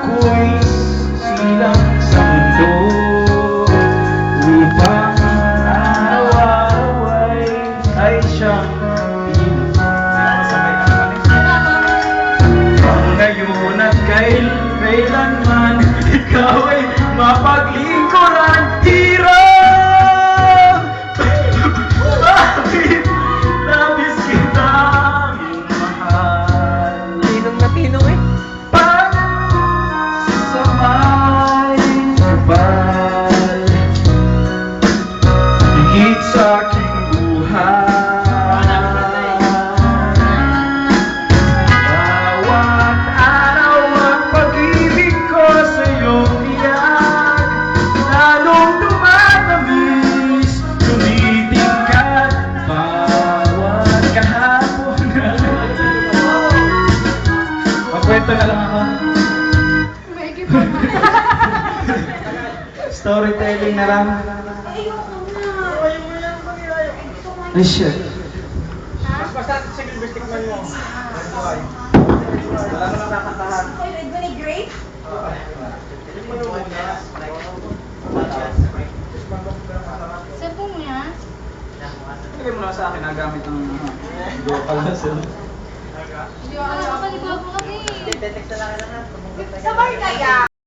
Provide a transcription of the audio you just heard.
ako'y silang sa mundo upang araw-araw ay siyang piling. Ngayon at kailanman ikaw ay mapaglingkuran. Hirap! Bakit labis kitang mahal? Tinong na tinong eh. Sa may kapal, higit sa aking buhay. Bawat araw ang pag-ibig ko sa'yo tiyak, lalong dumatamis, tumitingkad bawat kahapon. Magkwento na lang ako. Storytelling na lang. Ay, shit. Basta sige, bistikman mo. Wala na nakakantahan. Red vinaigrette? Saan mo yan? Lagay mo lang sa akin, nagamit ng local na sila. Hindi ako nakakalimutan mo kasi. Text na lang na. Sa bar kaya?